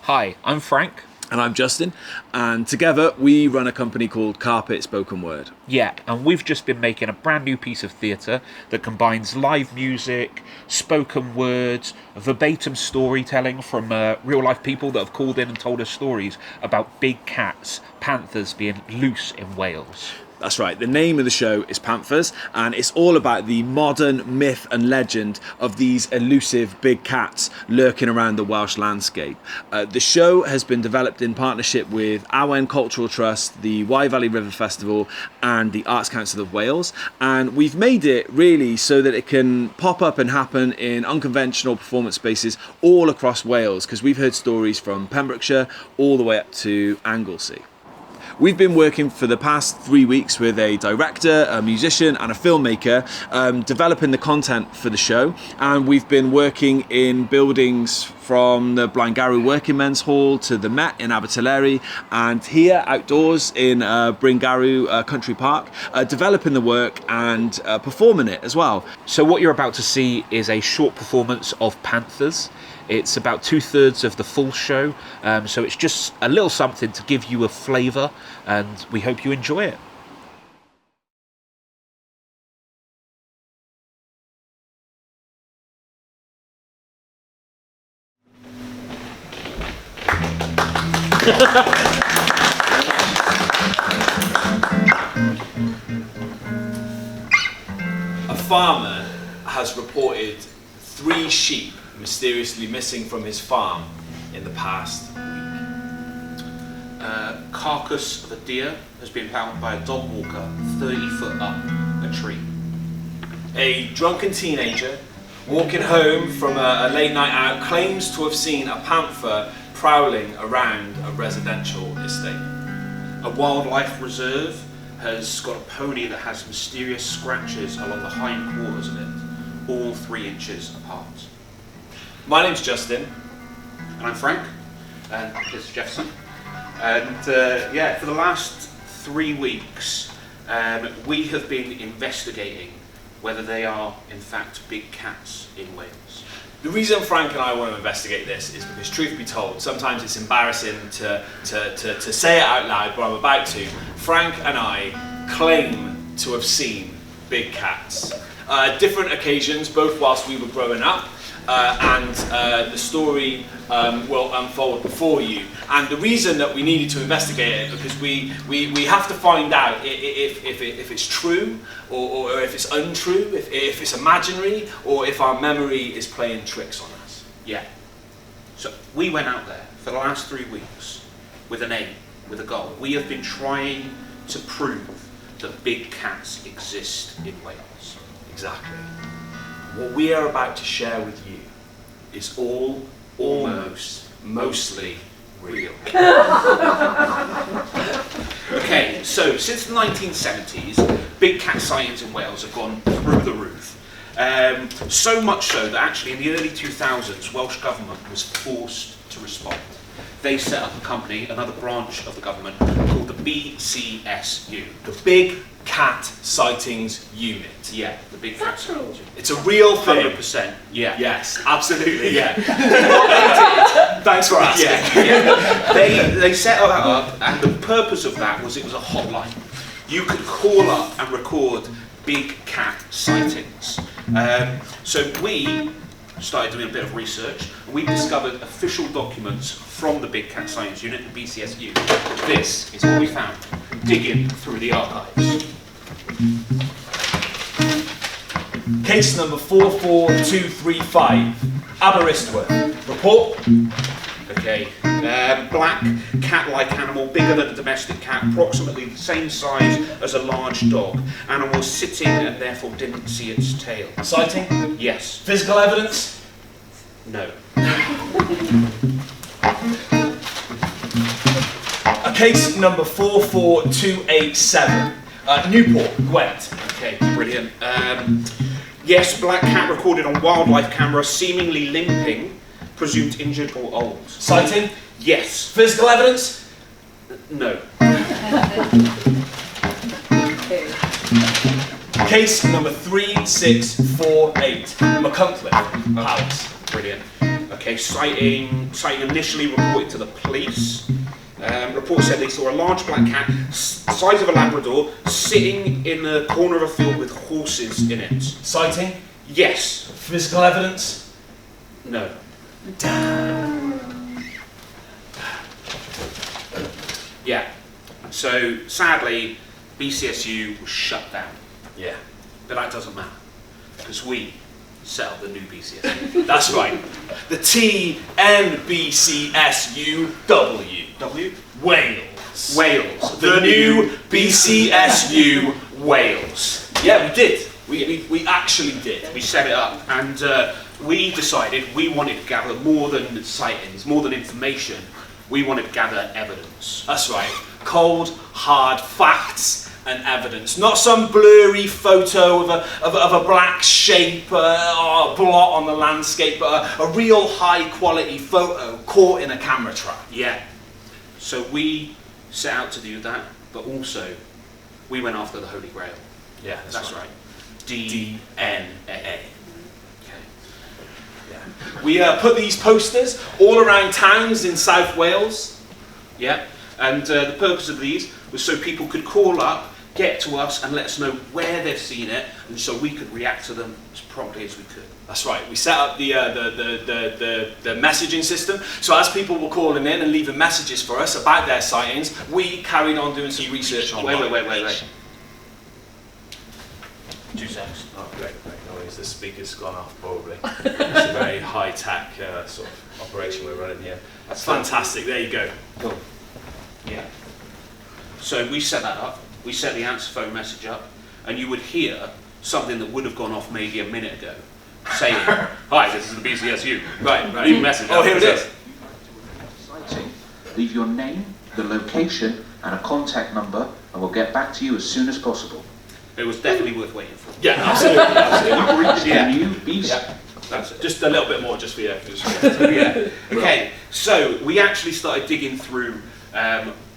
Hi, I'm Frank. And I'm Justin, and together we run a company called Carpet Spoken Word. Yeah, and we've just been making a brand new piece of theatre that combines live music, spoken words, verbatim storytelling from real life people that have called in and told us stories about big cats, panthers being loose in Wales. That's right, the name of the show is Panthers, and it's all about the modern myth and legend of these elusive big cats lurking around the Welsh landscape. The show has been developed in partnership with Awen Cultural Trust, the Wye Valley River Festival, and the Arts Council of Wales, and we've made it really so that it can pop up and happen in unconventional performance spaces all across Wales, because we've heard stories from Pembrokeshire all the way up to Anglesey. We've been working for the past 3 weeks with a director, a musician and a filmmaker developing the content for the show, and we've been working in buildings from the Blaengarw Working Men's Hall to the Met in Abertillery, and here outdoors in Blaengarw Country Park, developing the work and performing it as well. So what you're about to see is a short performance of Panthers. It's about 2/3 of the full show, so it's just a little something to give you a flavour, and we hope you enjoy it. A farmer has reported 3 sheep mysteriously missing from his farm in the past week. Carcass of a deer has been found by a dog walker 30 foot up a tree. A drunken teenager walking home from a late night out claims to have seen a panther prowling around a residential estate. A wildlife reserve has got a pony that has mysterious scratches along the hind quarters of it, all 3 inches apart. My name's Justin. And I'm Frank. And this is Jefferson. And for the last 3 weeks, we have been investigating whether they are, in fact, big cats in Wales. The reason Frank and I want to investigate this is because, truth be told, sometimes it's embarrassing to say it out loud, but I'm about to. Frank and I claim to have seen big cats. Different occasions, both whilst we were growing up, and the story will unfold before you. And the reason that we needed to investigate it because we have to find out if it's true or if it's untrue, if it's imaginary, or if our memory is playing tricks on us. Yeah. So we went out there for the last 3 weeks with an aim, with a goal. We have been trying to prove that big cats exist in Wales. Exactly. What we are about to share with you is mostly real. Okay, so since the 1970s, big cat sightings in Wales have gone through the roof. So much so that actually in the early 2000s, Welsh Government was forced to respond. They set up a company, another branch of the government, called the BCSU. The Big Cat Sightings Unit. Yeah, the Big Cat Sightings Unit. It's a real thing. 100%. Yeah. Yes, absolutely. Yeah. What they did. Thanks for asking. Yeah. They set that up, and the purpose of that was it was a hotline. You could call up and record big cat sightings. So we started doing a bit of research, and we discovered official documents from the Big Cat Sightings Unit, the BCSU. This is what we found, digging through the archives. Case number 44235, Aberystwyth. Report. Okay, black cat-like animal, bigger than a domestic cat, approximately the same size as a large dog. Animal sitting and therefore didn't see its tail. Sighting? Yes. Physical evidence? No. Case number 44287, Newport, Gwent. Okay, brilliant. Yes, black cat recorded on wildlife camera, seemingly limping, presumed injured or old. Sighting? Yes. Physical evidence? No. Case number 3648, McCuntliff Palace. Brilliant. Okay, sighting initially reported to the police. Report said they saw a large black cat, size of a Labrador, sitting in the corner of a field with horses in it. Sighting? Yes. Physical evidence? No. Yeah. So, sadly, BCSU was shut down. Yeah. But that doesn't matter, because we set up the new BCSU. That's right. The TNBCSUW. W? Wales. Wales. The new BCSU Wales. Yeah, we did. We actually did. We set it up, and we decided we wanted to gather more than sightings, more than information. We wanted to gather evidence. That's right. Cold, hard facts and evidence. Not some blurry photo of a black shape or a blot on the landscape, but a real high quality photo caught in a camera trap. Yeah. So we set out to do that, but also we went after the Holy Grail. Yeah, That's right. DNA. Okay. Yeah. We put these posters all around towns in South Wales. Yeah. And the purpose of these was so people could call up, get to us, and let us know where they've seen it, and so we could react to them as promptly as we could. That's right. We set up the messaging system. So as people were calling in and leaving messages for us about their sightings, we carried on doing some research on. Wait. 2 seconds. Oh, great. No worries. The speaker's gone off probably. It's a very high-tech sort of operation we're running here. That's fantastic. There you go. Cool. Yeah. So we set that up. We set the answer phone message up, and you would hear something that would have gone off maybe a minute ago, saying, "Hi, this is the BCSU. Right. Leave a message." Oh, here it is. Sighting. Leave your name, the location, and a contact number, and we'll get back to you as soon as possible. It was definitely worth waiting for. Yeah, absolutely. You've reached Yeah. the new BC. Yeah. That's it. Just a little bit more, just for you. Yeah. Okay. So we actually started digging through,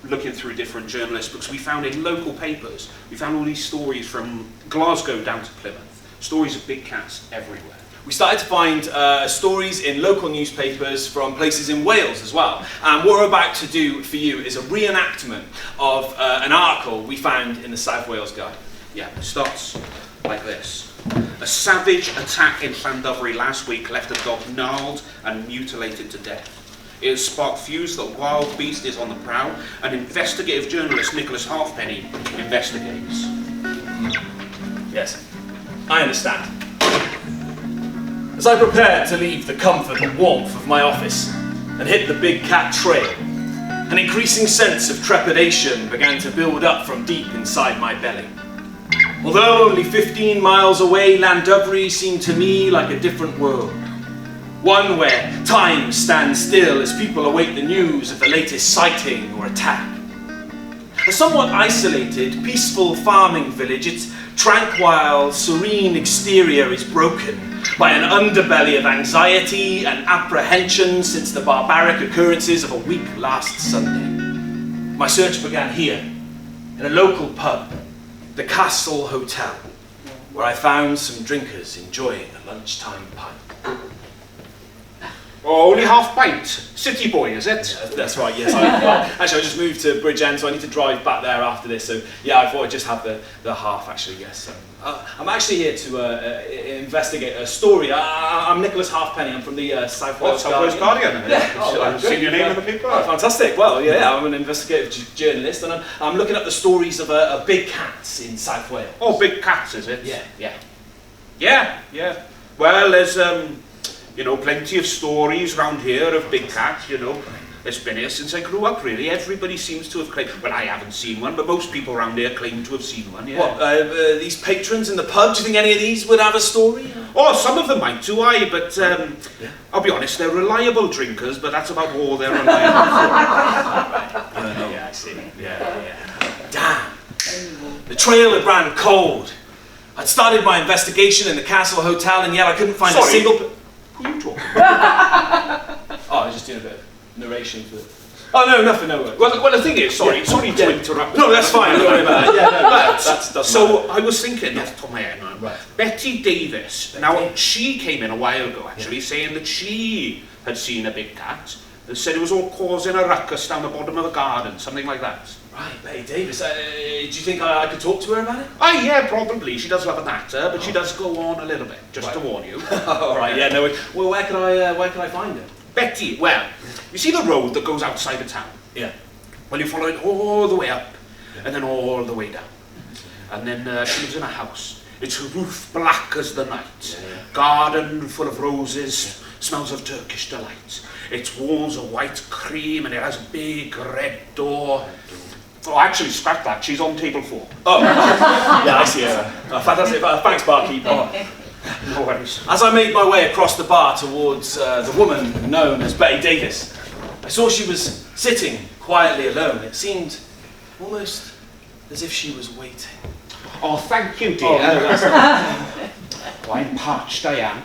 looking through different journalist books. We found in local papers. We found all these stories from Glasgow down to Plymouth. Stories of big cats everywhere. We started to find stories in local newspapers from places in Wales as well. And what we're about to do for you is a reenactment of an article we found in the South Wales Guide. Yeah, it starts like this. A savage attack in Llandovery last week left a dog gnarled and mutilated to death. It has sparked views that a wild beast is on the prowl, and investigative journalist Nicholas Halfpenny investigates. Yes, I understand. As I prepared to leave the comfort and warmth of my office and hit the big cat trail, an increasing sense of trepidation began to build up from deep inside my belly. Although only 15 miles away, Llandovery seemed to me like a different world. One where time stands still as people await the news of the latest sighting or attack. A somewhat isolated, peaceful farming village, its tranquil, serene exterior is broken by an underbelly of anxiety and apprehension since the barbaric occurrences of a week last Sunday. My search began here, in a local pub, the Castle Hotel, where I found some drinkers enjoying a lunchtime pint. Oh, only half pint. City boy, is it? That's right, yes. Actually, I just moved to Bridgend, so I need to drive back there after this. So, yeah, I thought I'd just have the half, actually, yes. I'm actually here to investigate a story. I'm Nicholas Halfpenny. I'm from the South Wales Guardian. Yeah. I've seen your name in the paper. Oh, fantastic. Well, yeah, I'm an investigative journalist, and I'm looking up the stories of big cats in South Wales. Oh, big cats, is it? Yeah. Yeah. Well, there's plenty of stories round here of big cats. It's been here since I grew up. Really, everybody seems to have claimed. Well, I haven't seen one, but most people around here claim to have seen one. Yeah. What? These patrons in the pub? Do you think any of these would have a story? Oh, some of them might do, but I'll be honest, they're reliable drinkers, but that's about all they're reliable for. Yeah, I see. Yeah. Damn. The trail had ran cold. I'd started my investigation in the Castle Hotel, and yet I couldn't find a single... Who are you talking about? Oh, I was just doing a bit of narration for Oh, no, nothing, no worries. Well, the thing is, sorry to interrupt. No, that's fine, don't worry about it. Yeah, no, that's so I was thinking, off the top of my head now, Right. Betty Davis. Now, she came in a while ago, actually, saying that she had seen a big cat and said it was all causing a ruckus down the bottom of the garden, something like that. Right, Betty Davis. Do you think I could talk to her about it? Ah, yeah, probably. She does love a natter, but she does go on a little bit, just to warn you. All right, yeah, no worries. Well, where can I find her? Betty, well, you see the road that goes outside the town? Yeah. Well, you follow it all the way up, and then all the way down. And then she lives in a house. Its roof black as the night. Garden full of roses, smells of Turkish delight. Its walls are white cream, and it has a big red door. Oh, actually, scrap that. She's on table 4. Oh, yeah, I see her. Fantastic. Thanks, barkeeper. No worries. As I made my way across the bar towards the woman known as Betty Davis, I saw she was sitting quietly alone. It seemed almost as if she was waiting. Oh, thank you, dear. Oh, no, that's Oh, I'm parched, I am.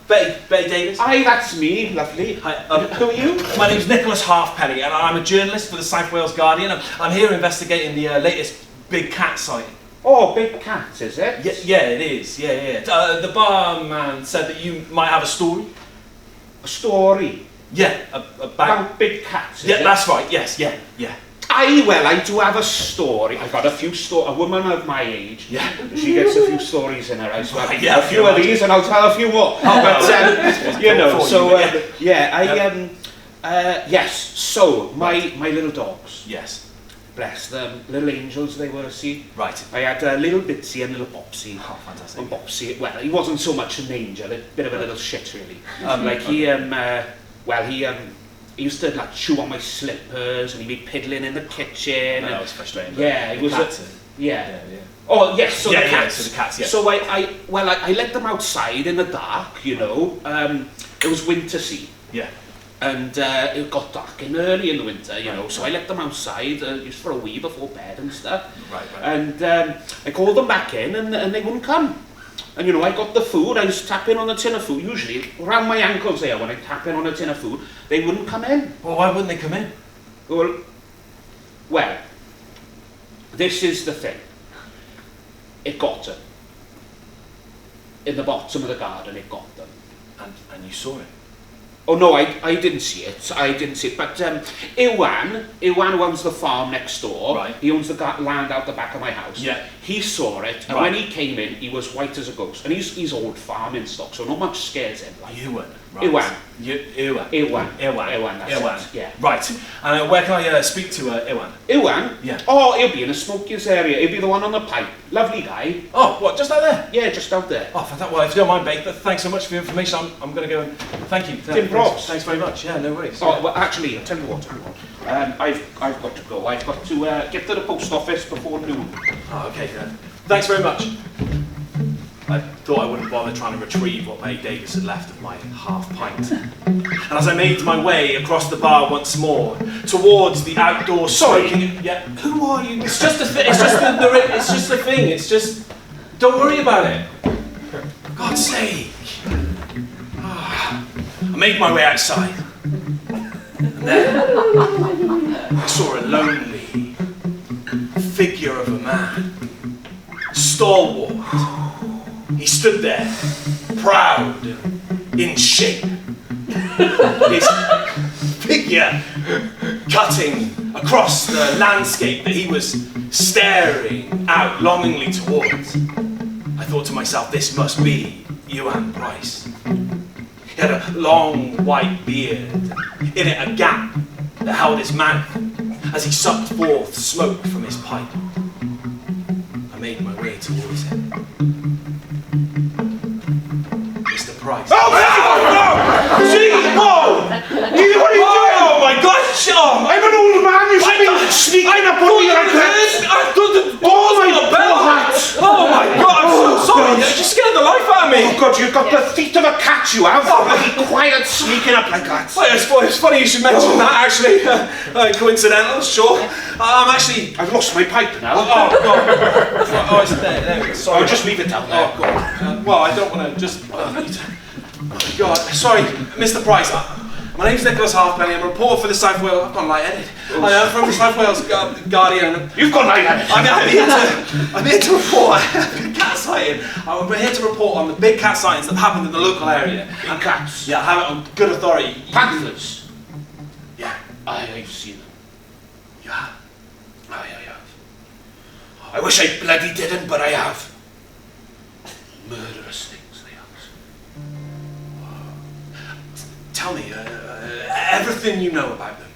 Betty Davis? Aye, that's me, lovely. Hi, Who are you? My name's Nicholas Halfpenny, and I'm a journalist for the South Wales Guardian. I'm here investigating the latest big cat sighting. Oh, big cat, is it? Yeah, it is. Yeah. The barman said that you might have a story. A story? Yeah, About big cats, is Yeah, it? that's right. Yes, yeah. Aye, well, I do have a story. I've got a few a woman of my age. Yeah. She gets a few stories in her house. Well, Right, yeah, a few of these, and I'll tell a few more. But, you know, so, yes, so, my little dogs, Yes. bless them, little angels they were, see? Right. I had little Bitsy and little Bopsy. Oh, fantastic. And Bopsy, well, he wasn't so much an angel, a bit of a little shit, really. Like, he used to like chew on my slippers, and he'd be piddling in the kitchen. That was frustrating. Yeah, it was. Yeah. Oh yes, so Yeah, the yeah, cats. so the cats, yeah. So I let them outside in the dark. You know, it was winter, see, Yeah. and it got dark in early in the winter. You know, so I let them outside just for a wee before bed and stuff. Right. And I called them back in, and they wouldn't come. And you know, I got the food, I was tapping on a tin of food, usually around my ankles there when I tap in on a tin of food, they wouldn't come in. Well, why wouldn't they come in? Well, this is the thing. It got them. In the bottom of the garden, it got them. And you saw it? Oh no, I didn't see it. But Awen who owns the farm next door, Right. he owns the land out the back of my house. Yeah. He saw it, and Right. when he came in, he was white as a ghost. And he's old farming stock, so not much scares him. Like. Ewan. Awen. Ewan, that's it, yeah. Right. And where can I speak to Ewan? Awen? Yeah. Oh, he'll be in the smokiest area. He'll be the one on the pipe. Lovely guy. Oh, what, just out there? Yeah, just out there. Oh, fantastic. Well, if you don't mind, babe, thanks so much for the information. I'm going to go and thank you. Thanks very much. Yeah, no worries. Oh, well, actually, I'll tell you what, hang on. I've got to go. I've got to get to the post office before noon. Oh, okay. Thanks very much. I thought I wouldn't bother trying to retrieve what Betty Davis had left of my half pint. And as I made my way across the bar once more, towards the outdoor smoking... Yeah. Who are you? It's just a thing. It's just a thing. It's just... Don't worry about it. For God's sake. I made my way outside. And then I saw a lonely figure of a man. Stalwart. He stood there, proud and in shape. His figure cutting across the landscape that he was staring out longingly towards. I thought to myself, this must be Ewan Price. He had a long white beard, in it a gap that held his mouth as he sucked forth smoke from his pipe. I made my way towards him. Mr. Price. Oh, no! See? Whoa! What are you doing? Oh my gosh! Oh, I'm an old man, you should be sneaking up on me like that! I thought the Oh my God! God! Oh my God! I'm so sorry! You just scared the life out of me! Oh God, you've got the feet of a cat, you have! Be quiet, sneaking up like that! Well, it's funny you should mention that, actually. Coincidental, sure. I'm actually... I've lost my pipe now. Oh, God. Oh, it's there. Sorry. Oh, just leave it down there. Oh, God. Well, I don't want to just... Oh, God. Sorry, Mr. Price. I'm My name's Nicholas Halfpenny. I'm a reporter for the South Wales. I've gone light-headed. I am from the South Wales Guardian. You've gone light-headed. I'm here to report a big cat sighting. We're here to report on the big cat sightings that happened in the local area. Big cats. Yeah, I have it on good authority. Panthers. Yeah. I've seen them. You have? I have. I wish I bloody didn't, but I have. Murderous things, they are. Tell me, everything you know about them.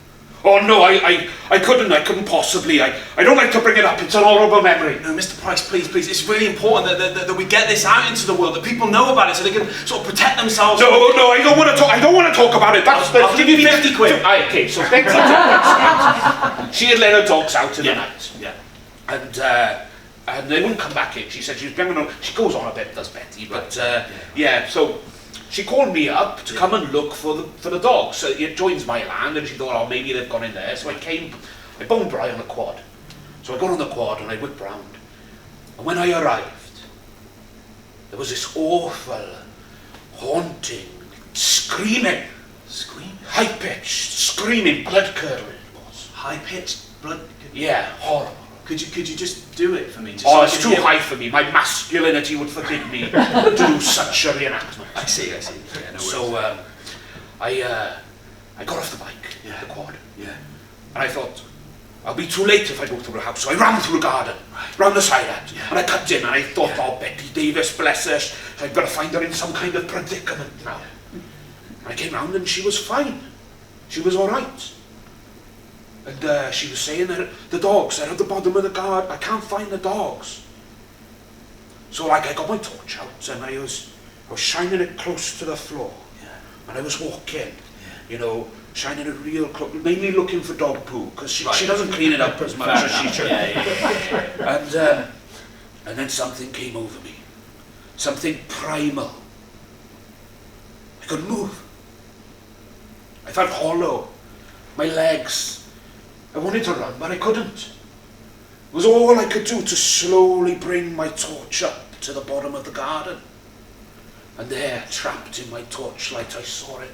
Oh no, I couldn't possibly. I don't like to bring it up. It's an horrible memory. No, Mr. Price, please. It's really important that we get this out into the world, that people know about it, so they can sort of protect themselves. No, I don't want to talk. I don't want to talk about it. I'll give you 50 quid. Okay, so Betty she had let her dogs out in the night. Yeah. And they wouldn't come back in. She said she was bringing on. She goes on a bit, does Betty? But so she called me up to come and look for the dogs. So it joins my land, and she thought, oh, maybe they've gone in there. So I boned dry on the quad. So I got on the quad and I whipped round. And when I arrived, there was this awful, haunting, screaming, high-pitched, screaming, blood-curdling it was. High-pitched, blood. Yeah, horrible. Could you just do it for me? Just It's too high for me. My masculinity would forbid me to do such a reenactment. I see. Yeah, no So I got off the bike, the quad, Yeah. and I thought, I'll be too late if I go through the house. So I ran through the garden, round the side end, and I cut in, and I thought, oh, Betty Davis, bless her, I've got to find her in some kind of predicament now. And I came round and she was fine. She was all right. And she was saying that the dogs are at the bottom of the garden. I can't find the dogs. So I got my torch out and I was shining it close to the floor. Yeah. And I was walking, shining it real close, mainly looking for dog poo, because she doesn't clean it up as much as she should. And then something came over me. Something primal. I couldn't move. I felt hollow. My legs. I wanted to run, but I couldn't. It was all I could do to slowly bring my torch up to the bottom of the garden. And there, trapped in my torchlight, I saw it.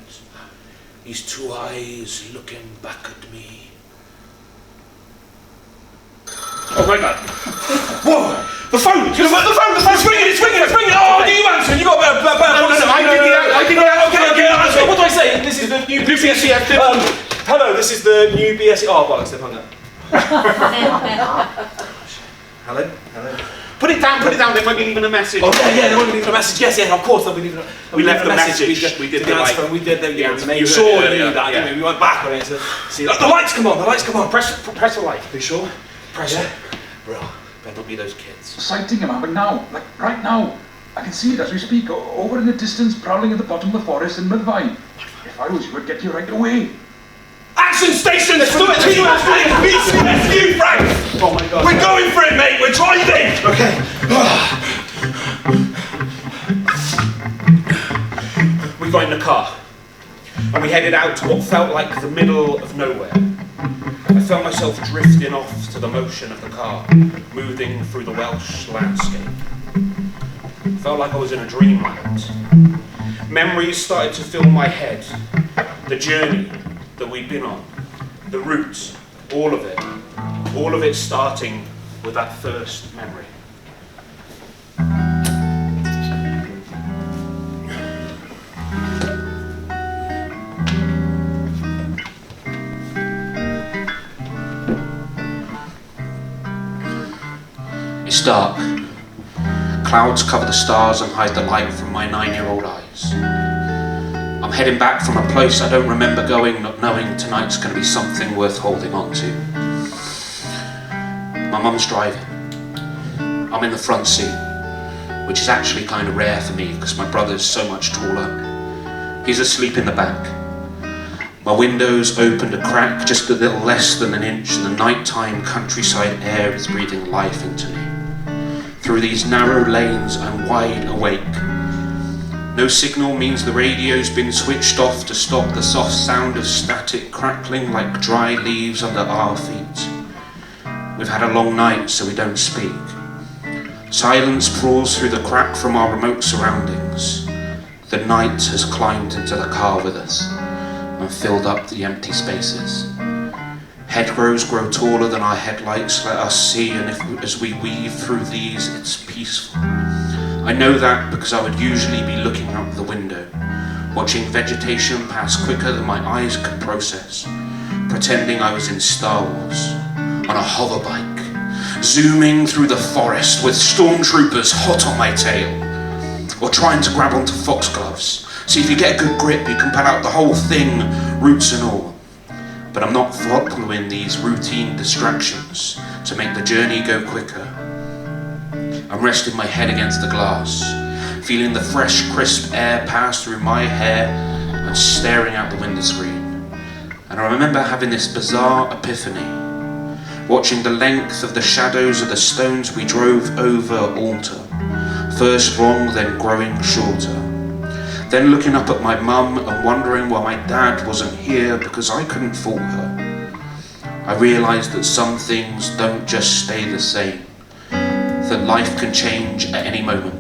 These two eyes looking back at me. Oh my God! Whoa! The phone! The phone's ringing! It's ringing! Oh, you answer! You got a better. I did it. Okay. What do I say? This is the new BSE. Hello, this is the new BSE. Oh, bollocks, they've hung up. Hello. Put it down. They might be leaving a message. Oh yeah, they might be leaving a message. Yes, of course they'll be leaving. We left the message. We did the answer phone. We did the. You saw it. Yeah. We went back on it to see. The lights come on. Press the light. Are you sure? Press it. Bro, better be those kids. Sighting him, Awen, now, like right now. I can see it as we speak, over in the distance, prowling at the bottom of the forest in Milvine. If I was you, I'd get you right away. Action station! Let's do it! BCSU, Frank! Oh my God. We're going for it, mate! We're driving! Okay. We got in the car and we headed out to what felt like the middle of nowhere. I felt myself drifting off to the motion of the car, moving through the Welsh landscape. It felt like I was in a dreamland. Memories started to fill my head. The journey that we'd been on, the route, all of it starting with that first memory. It's dark. Clouds cover the stars and hide the light from my 9-year-old eyes. I'm heading back from a place I don't remember going, not knowing tonight's going to be something worth holding on to. My mum's driving. I'm in the front seat, which is actually kind of rare for me because my brother's so much taller. He's asleep in the back. My window's opened a crack just a little less than an inch, and the nighttime countryside air is breathing life into me. Through these narrow lanes, I'm wide awake. No signal means the radio's been switched off to stop the soft sound of static crackling like dry leaves under our feet. We've had a long night, so we don't speak. Silence crawls through the crack from our remote surroundings. The night has climbed into the car with us, and filled up the empty spaces. Hedgerows grow taller than our headlights let us see, and as we weave through these, it's peaceful. I know that because I would usually be looking out the window, watching vegetation pass quicker than my eyes could process, pretending I was in Star Wars, on a hover bike, zooming through the forest with stormtroopers hot on my tail, or trying to grab onto foxgloves. See if you get a good grip, you can put out the whole thing, roots and all. But I'm not following these routine distractions to make the journey go quicker. I'm resting my head against the glass, feeling the fresh, crisp air pass through my hair and staring out the window screen. And I remember having this bizarre epiphany, watching the length of the shadows of the stones we drove over alter, first long, then growing shorter. Then looking up at my mum and wondering why my dad wasn't here because I couldn't fault her. I realised that some things don't just stay the same, that life can change at any moment.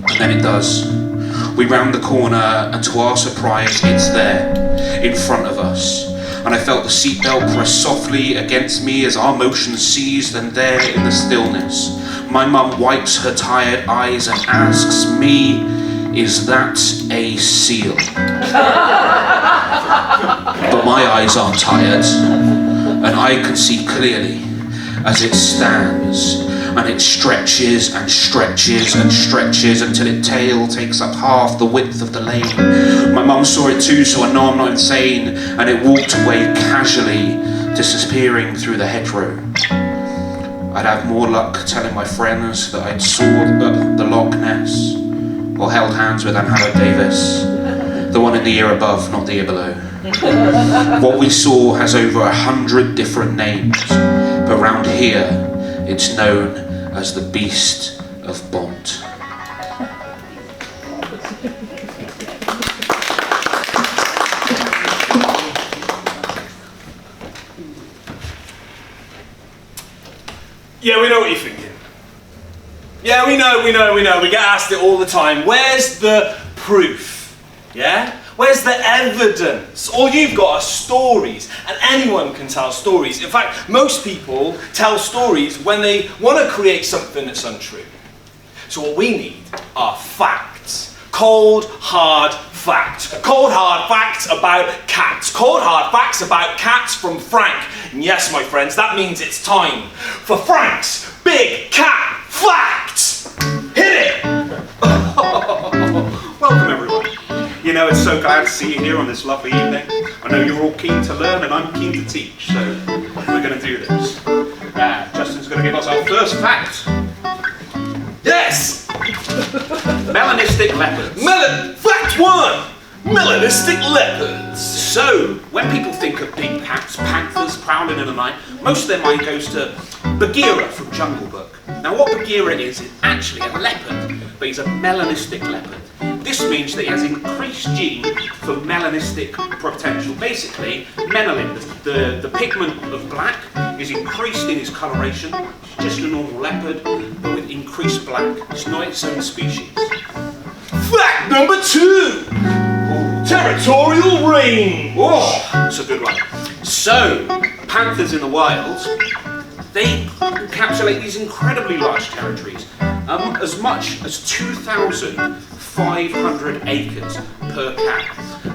And then it does. We round the corner and to our surprise it's there, in front of us. And I felt the seatbelt press softly against me as our motion ceased, and there in the stillness, my mum wipes her tired eyes and asks me, "Is that a seal?" But my eyes aren't tired, and I can see clearly as it stands, and it stretches and stretches and stretches until its tail takes up half the width of the lane. My mum saw it too, so I know I'm not insane, and it walked away casually, disappearing through the hedgerow. I'd have more luck telling my friends that I'd saw the Loch Ness, or held hands with Hannah Davis, the one in the year above, not the year below. What we saw has over 100 different names, but round here it's known as the Beast of Bont. Yeah, we know what you're thinking. Yeah, we know. We get asked it all the time. Where's the proof? Yeah? Where's the evidence? All you've got are stories, and anyone can tell stories. In fact, most people tell stories when they want to create something that's untrue. So what we need are facts. Cold, hard facts. Cold, hard facts about cats. Cold, hard facts about cats from Frank. And yes, my friends, that means it's time for Frank's Big Cat Facts. Hit it! Welcome everyone. You know, it's so glad to see you here on this lovely evening. I know you're all keen to learn and I'm keen to teach, so we're going to do this. Justin's going to give us our first fact. Yes! Melanistic leopards. Fact 1! Melanistic leopards. So, when people think of big cats, panthers prowling in the night, most of their mind goes to Bagheera from Jungle Book. Now what Bagheera is actually a leopard, but he's a melanistic leopard. This means that he has increased gene for melanistic potential. Basically, melanin, the pigment of black, is increased in his coloration. It's just a normal leopard, but with increased black. It's not its own species. Fact number 2! Territorial range! Oh, that's a good one. So, panthers in the wild, they encapsulate these incredibly large territories, as much as 2,500 acres per cat.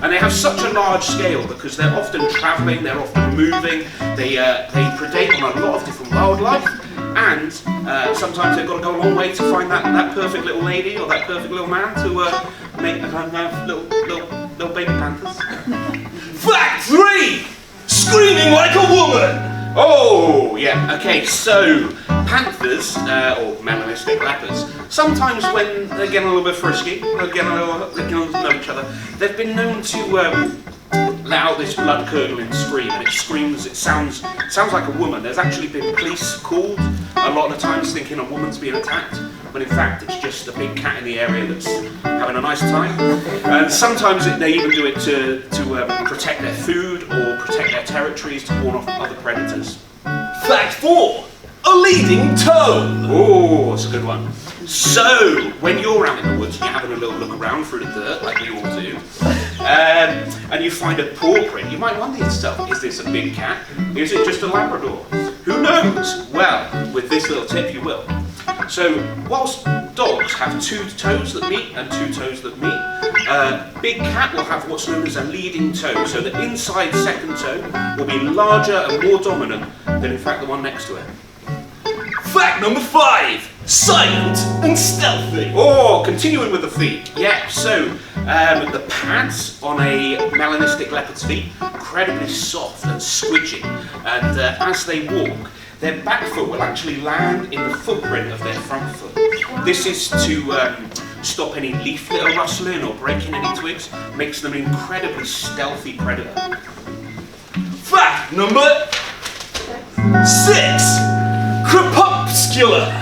And they have such a large scale because they're often travelling, they're often moving, they predate on a lot of different wildlife, and sometimes they've got to go a long way to find that perfect little lady or that perfect little man to make little baby panthers. Fact 3! Screaming like a woman! Oh, yeah, okay, so panthers, or melanistic leopards, sometimes when they're getting a little bit frisky, they're getting to know each other, they've been known to let out this blood-curdling scream, and it screams, it sounds like a woman. There's actually been police called a lot of the times thinking a woman's being attacked, but in fact it's just a big cat in the area that's having a nice time. And sometimes they even do it to protect their food or protect their territories to warn off other predators. Fact 4! A leading tone! Oh, that's a good one. So, when you're out in the woods and you're having a little look around through the dirt, like we all do, and you find a paw print, you might wonder yourself, is this a big cat? Is it just a Labrador? Who knows? Well, with this little tip you will. So, whilst dogs have 2 toes that meet and 2 toes that meet, big cat will have what's known as a leading toe. So the inside second toe will be larger and more dominant than in fact the one next to it. Fact number 5. Silent and stealthy. Oh, continuing with the feet. Yeah, so the pads on a melanistic leopard's feet, incredibly soft and squidgy. And as they walk, their back foot will actually land in the footprint of their front foot. This is to stop any leaf litter rustling or breaking any twigs. Makes them an incredibly stealthy predator. Fact number 6. Crepuscular.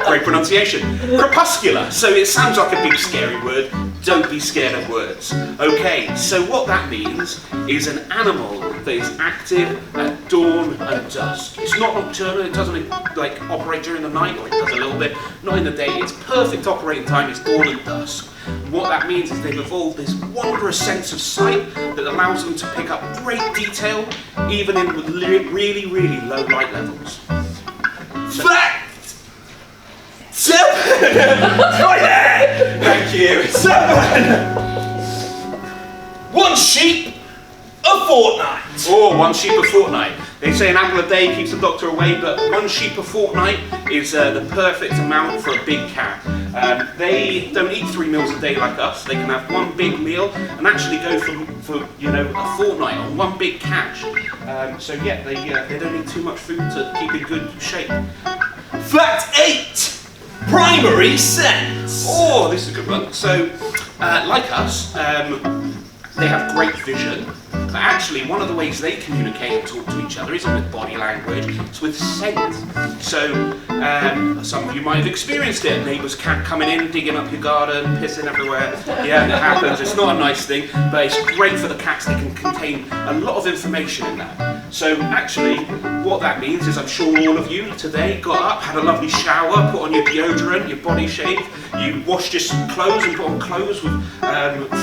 Great pronunciation. Crepuscular. So it sounds like a big scary word. Don't be scared of words. Okay, so what that means is an animal that is active at dawn and dusk. It's not nocturnal, it doesn't like operate during the night, or it does a little bit, not in the day. Its perfect operating time is dawn and dusk. And what that means is they've evolved this wondrous sense of sight that allows them to pick up great detail, even in really, really low light levels. Fact 7. Right there. Thank you. 7. 1 sheep a fortnight. Oh, 1 sheep a fortnight. They say an apple a day keeps the doctor away, but 1 sheep a fortnight is the perfect amount for a big cat. They don't eat 3 meals a day like us. They can have 1 big meal and actually go for a fortnight on 1 big catch. So yeah, they don't need too much food to keep in good shape. Fact 8. Primary sense. Oh, this is a good one. So, like us, they have great vision, but actually one of the ways they communicate and talk to each other isn't with body language, it's with scent. So, some of you might have experienced it, a neighbour's cat coming in, digging up your garden, pissing everywhere. Yeah, it happens, it's not a nice thing, but it's great for the cats. They can contain a lot of information in that. So actually, what that means is I'm sure all of you today got up, had a lovely shower, put on your deodorant, your body shave, you washed your clothes and put on clothes with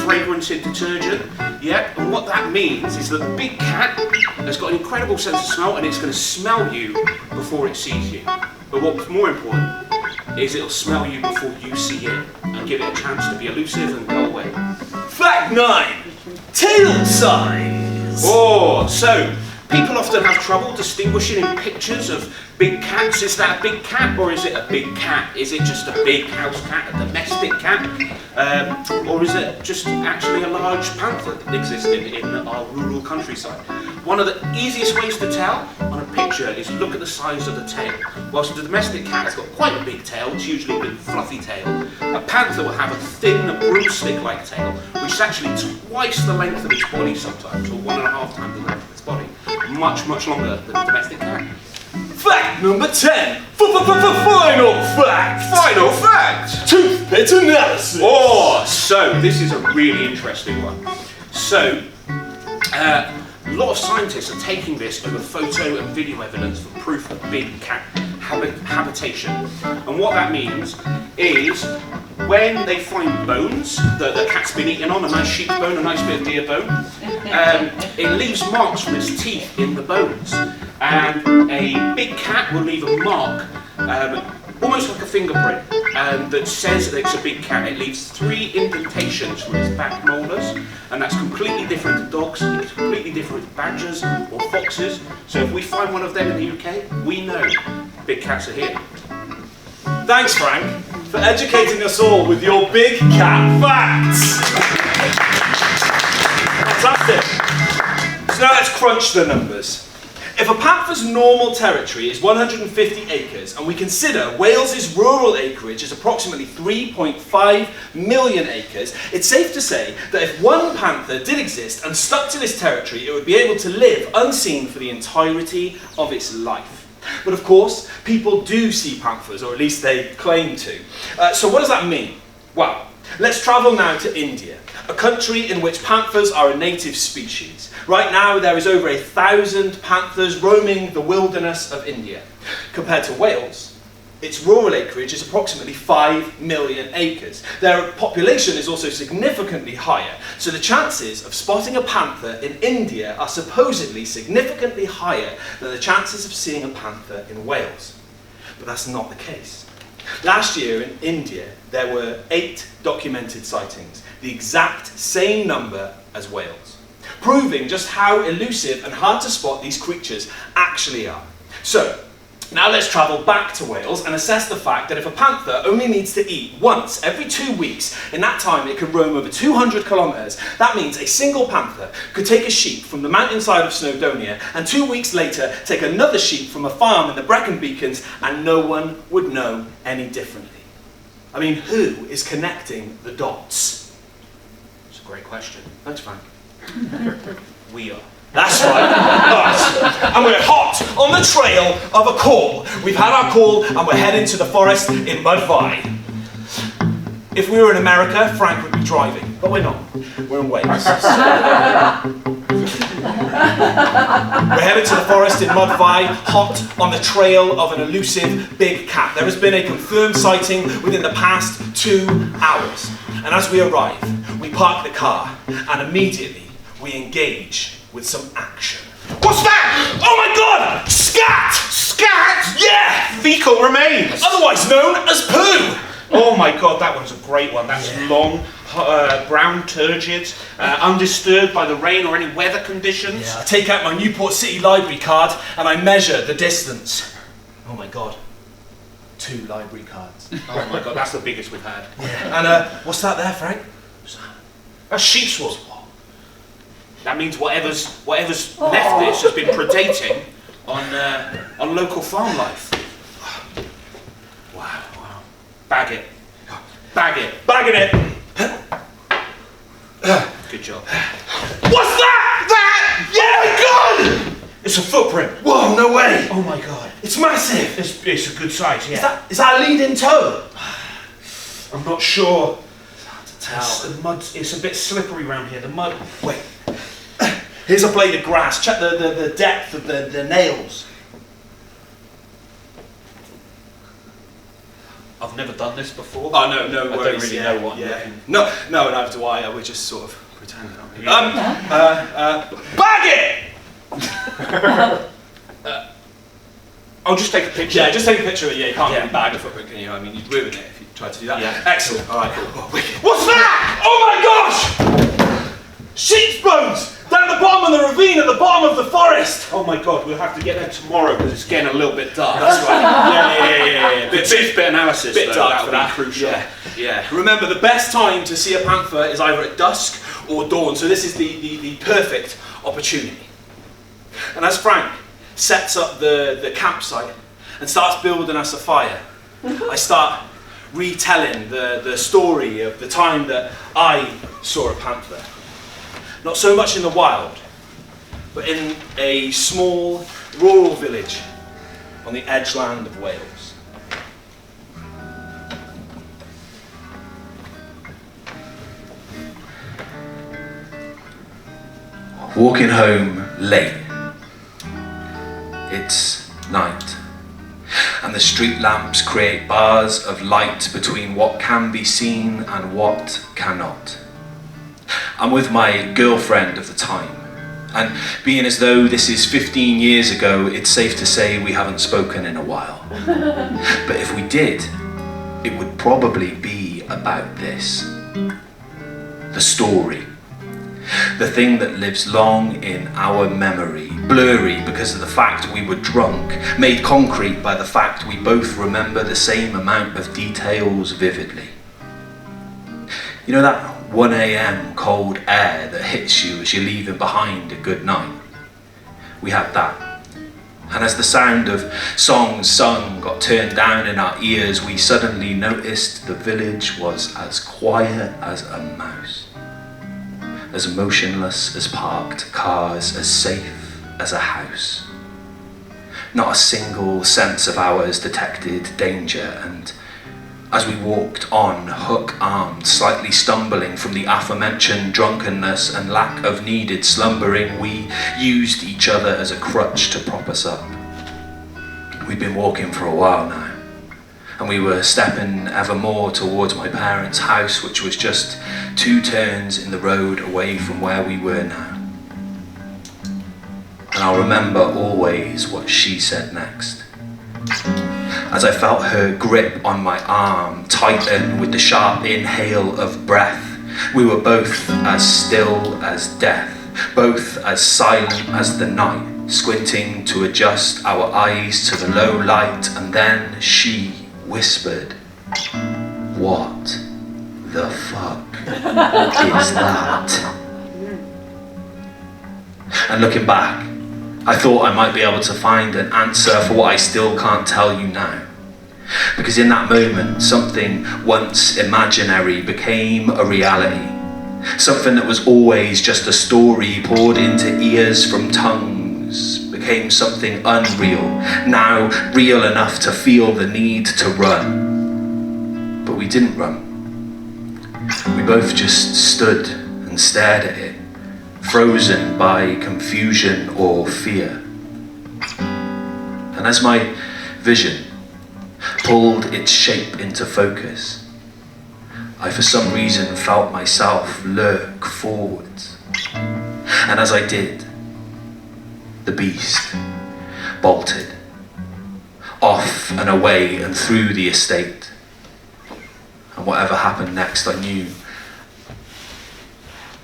fragrance-ed detergent. Yeah, and what that means is that the big cat has got an incredible sense of smell, and it's going to smell you before it sees you. But what's more important is it'll smell you before you see it and give it a chance to be elusive and go away. Fact 9. Tail size. Oh, so people often have trouble distinguishing in pictures of big cats. Is that a big cat or is it a big cat? Is it just a big house cat, a domestic cat? Or is it just actually a large panther that exists in our rural countryside? One of the easiest ways to tell on a picture is look at the size of the tail. Whilst the domestic cat has got quite a big tail, it's usually a big fluffy tail, a panther will have a thin broomstick-like tail, which is actually twice the length of its body sometimes, or 1.5 times the length of its body. Much, much longer than a domestic cat. Fact number 10. Final fact. Final fact! Toothpit analysis. Oh, so this is a really interesting one. So, a lot of scientists are taking this over photo and video evidence for proof of big cat habitation. And what that means is when they find bones that the cat's been eating on, a nice sheep's bone, a nice bit of deer bone, it leaves marks from its teeth in the bones. And a big cat will leave a mark, almost like a fingerprint, that says that it's a big cat. It leaves 3 indentations from its back molars, and that's completely different to dogs, it's completely different to badgers or foxes. So if we find one of them in the UK, we know big cats are here. Thanks, Frank, for educating us all with your big cat facts. Fantastic. So now let's crunch the numbers. If a panther's normal territory is 150 acres, and we consider Wales's rural acreage is approximately 3.5 million acres, it's safe to say that if one panther did exist and stuck to this territory, it would be able to live unseen for the entirety of its life. But of course, people do see panthers, or at least they claim to. So what does that mean? Well, let's travel now to India, a country in which panthers are a native species. Right now, there is over 1,000 panthers roaming the wilderness of India. Compared to Wales, Its rural acreage is approximately 5 million acres. Their population is also significantly higher, so the chances of spotting a panther in India are supposedly significantly higher than the chances of seeing a panther in Wales. But that's not the case. Last year in India, there were 8 documented sightings, the exact same number as Wales, proving just how elusive and hard to spot these creatures actually are. So, now let's travel back to Wales and assess the fact that if a panther only needs to eat once every 2 weeks, in that time it can roam over 200 kilometres, that means a single panther could take a sheep from the mountainside of Snowdonia and 2 weeks later take another sheep from a farm in the Brecon Beacons, and no one would know any differently. I mean, who is connecting the dots? It's a great question. Thanks, Frank. We are. That's right, us. And we're hot on the trail of a call. We've had our call and we're heading to the forest in Mudvie. If we were in America, Frank would be driving, but we're not. We're in Wales. We're headed to the forest in Mudvie, hot on the trail of an elusive big cat. There has been a confirmed sighting within the past 2 hours. And as we arrive, we park the car and immediately we engage with some action. What's that? Oh my god! Scat! Scat! Yeah! Fecal remains! Otherwise known as poo! Oh my god, that one's a great one. That's long, brown, turgid, undisturbed by the rain or any weather conditions. I take out my Newport City Library card and I measure the distance. Oh my god. 2 library cards. Oh my god, that's the biggest we've had. And what's that there, Frank? That's sheep's wool. That means whatever's left this has been predating on local farm life. Wow. Bag it. Bagging it. Good job. What's that? That! Yeah, my god! It's a footprint. Whoa, no way. Oh my god. It's massive. It's a good size, yeah. Is that a leading toe? I'm not sure. Tell. The mud, it's a bit slippery around here. The mud. Wait. Here's a blade of grass. Check the depth of the nails. I've never done this before. Oh, no I worries. don't really know what. Yeah. No, neither do I. We're just sort of pretending. Bag it! I'll just take a picture. Yeah, just take a picture of it. Yeah, you can't Yeah. really bag a footprint, can you? I mean, you'd ruin it if you tried to do that. Yeah. Excellent. All right. Oh, wicked. What's that? Oh my gosh! Sheep's bones! Down the bottom of the ravine at the bottom of the forest! Oh my god, we'll have to get there tomorrow because it's getting a little bit dark. That's right. Yeah. Bit analysis. Bit though, dark that'll for be that. crucial. Yeah. Remember, the best time to see a panther is either at dusk or dawn, so this is the perfect opportunity. And as Frank sets up the campsite and starts building us a fire, I start retelling the story of the time that I saw a panther. Not so much in the wild, but in a small rural village on the edgeland of Wales. Walking home late. It's night, and the street lamps create bars of light between what can be seen and what cannot. I'm with my girlfriend of the time, and being as though this is 15 years ago, it's safe to say we haven't spoken in a while. But if we did, it would probably be about this. The story. The thing that lives long in our memory, blurry because of the fact we were drunk, made concrete by the fact we both remember the same amount of details vividly. You know that 1 a.m. cold air that hits you as you're leaving behind a good night? We had that. And as the sound of songs sung got turned down in our ears, we suddenly noticed the village was as quiet as a mouse. As motionless as parked cars, as safe as a house. Not a single sense of ours detected danger, and as we walked on, hook-armed, slightly stumbling from the aforementioned drunkenness and lack of needed slumbering, we used each other as a crutch to prop us up. We'd been walking for a while now, and we were stepping ever more towards my parents' house, which was just 2 turns in the road away from where we were now. And I'll remember always what she said next. As I felt her grip on my arm tighten with the sharp inhale of breath, we were both as still as death, both as silent as the night, squinting to adjust our eyes to the low light, and then she whispered, "What the fuck is that?" And looking back, I thought I might be able to find an answer for what I still can't tell you now. Because in that moment, something once imaginary became a reality. Something that was always just a story poured into ears from tongues became something unreal, now real enough to feel the need to run. But we didn't run. We both just stood and stared at it, frozen by confusion or fear. And as my vision pulled its shape into focus, I for some reason felt myself lurk forwards. And as I did, the beast bolted off and away and through the estate. And whatever happened next, I knew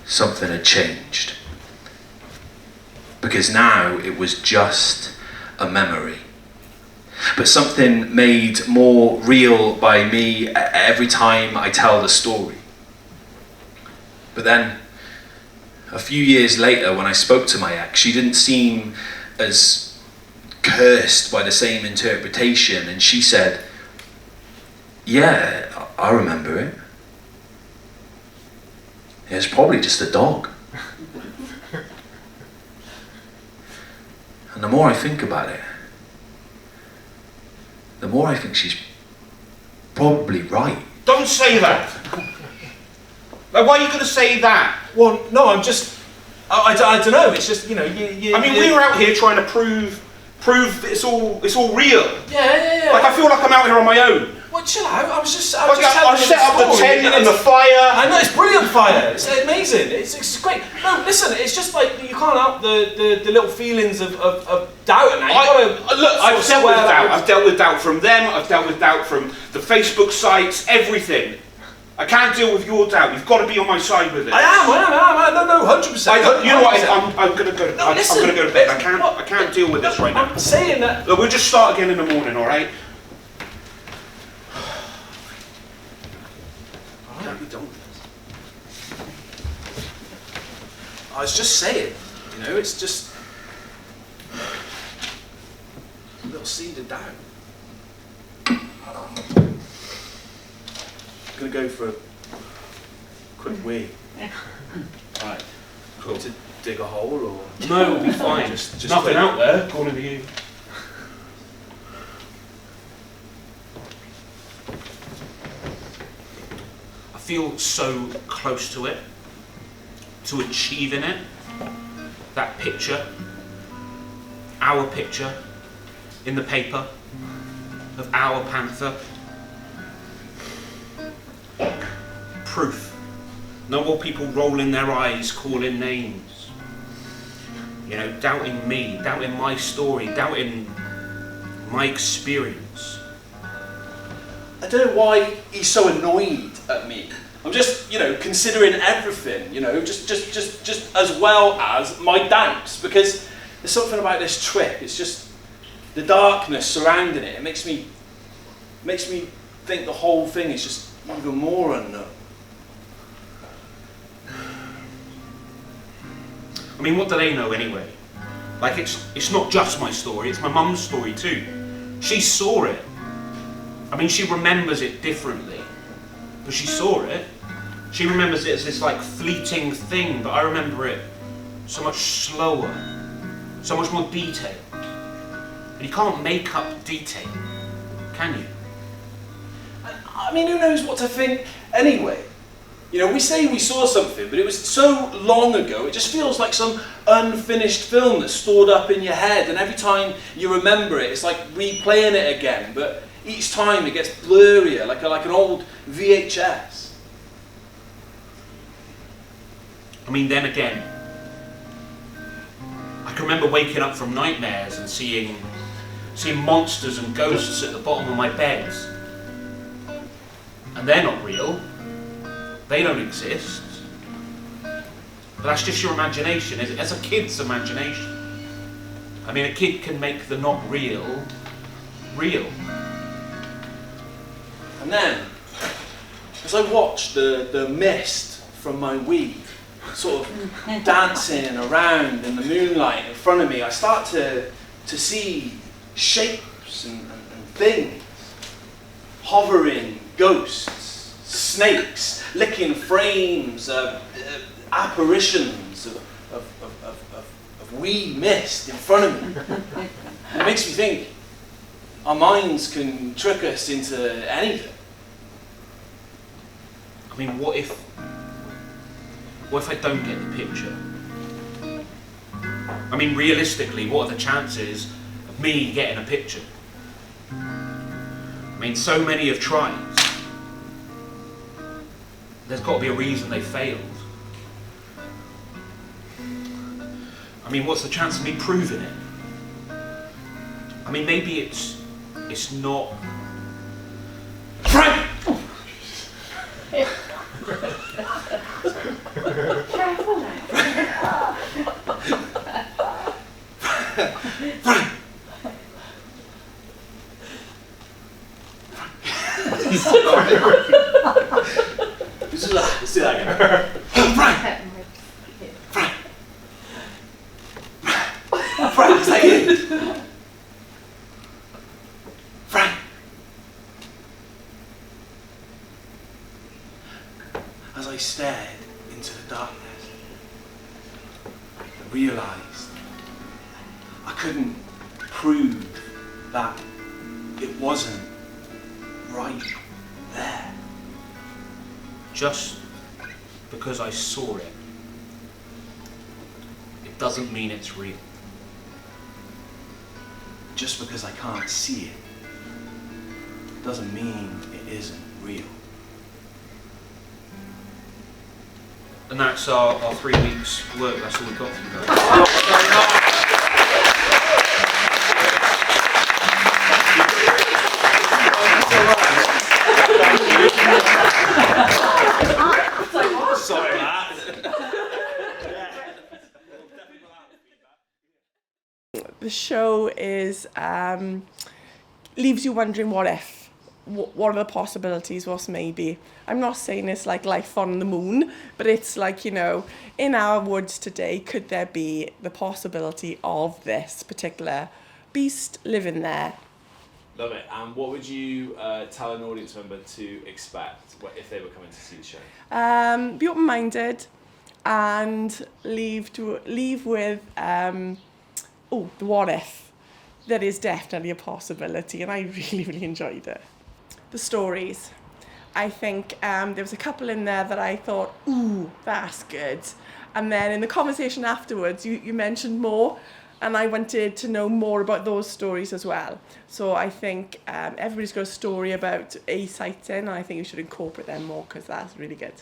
something had changed. Because now it was just a memory. But something made more real by me every time I tell the story. But then, a few years later, when I spoke to my ex, she didn't seem as cursed by the same interpretation, and she said, "Yeah, I remember it. It's probably just a dog." And the more I think about it, the more I think she's probably right. Don't say that. Like, why are you going to say that? Well, no, I don't know. It's just, you know, you. I mean, we were out here trying to prove that it's all real. Yeah. Like, I feel like I'm out here on my own. Well, chill out. I was just I telling you set up the story, tent and the fire. I know, it's brilliant fire. It's amazing. It's great. No, listen, it's just like you can't help the little feelings of doubt. Now I've dealt with doubt from them. I've dealt with doubt from the Facebook sites. Everything. I can't deal with your doubt. You've got to be on my side with it. I am. No, 100%. You know what? I'm gonna go. No, I'm gonna go to bed. I What? can't deal with this right now. I'm saying that. Look, we'll just start again in the morning, all right? Can't be done with this. I was just saying, you know, it's just a little seed of doubt. Gonna go for a quick wee. Right. Cool. To dig a hole or? No, it'll be fine. Just nothing out there, according to you. I feel so close to it, to achieving it. That picture, our picture, in the paper, of our panther. Proof. No more people rolling their eyes, calling names. You know, doubting me, doubting my story, doubting my experience. I don't know why he's so annoyed at me. I'm just, you know, considering everything, you know, just as well as my doubts, because there's something about this trip. It's just the darkness surrounding it. It makes me think the whole thing is just even more unknown. I mean, what do they know anyway? Like, it's not just my story, it's my mum's story too. She saw it. I mean, she remembers it differently, but she saw it. She remembers it as this like fleeting thing, but I remember it so much slower, so much more detailed. And you can't make up detail, can you? I mean, who knows what to think anyway? You know, we say we saw something, but it was so long ago, it just feels like some unfinished film that's stored up in your head, and every time you remember it, it's like replaying it again, but Each time it gets blurrier, like an old VHS. I mean, then again, I can remember waking up from nightmares and seeing monsters and ghosts at the bottom of my bed. And they're not real. They don't exist. But that's just your imagination. It's a kid's imagination. I mean, a kid can make the not real, real. And then, as I watched the mist from my Wii sort of dancing around in the moonlight in front of me, I start to see shapes and things, hovering ghosts, snakes, licking frames, apparitions of wee mist in front of me. It makes me think our minds can trick us into anything. I mean, what if I don't get the picture? I mean, realistically, what are the chances of me getting a picture? I mean, so many have tried. There's got to be a reason they failed. I mean, what's the chance of me proving it? I mean, maybe it's not... Frank! Careful now. Frank! Let's do that again. Frank! Frank! Frank, is that you? Frank! As I stared into the darkness, I realised I couldn't prove that it wasn't right there. Just because I saw it, it doesn't mean it's real. Just because I can't see it doesn't mean it isn't real. And that's our 3 weeks work. That's all we've got for you guys. Sorry, Matt. The show is leaves you wondering what if. What are the possibilities, what's maybe. I'm not saying it's like life on the moon, but it's like, you know, in our woods today, could there be the possibility of this particular beast living there? Love it. And what would you tell an audience member to expect if they were coming to see the show? Be open-minded and leave with, the what if. There is definitely a possibility, and I really, really enjoyed it. The stories. I think there was a couple in there that I thought, ooh, that's good. And then in the conversation afterwards, you mentioned more, and I wanted to know more about those stories as well. So I think everybody's got a story about a sighting, and I think you should incorporate them more because that's really good.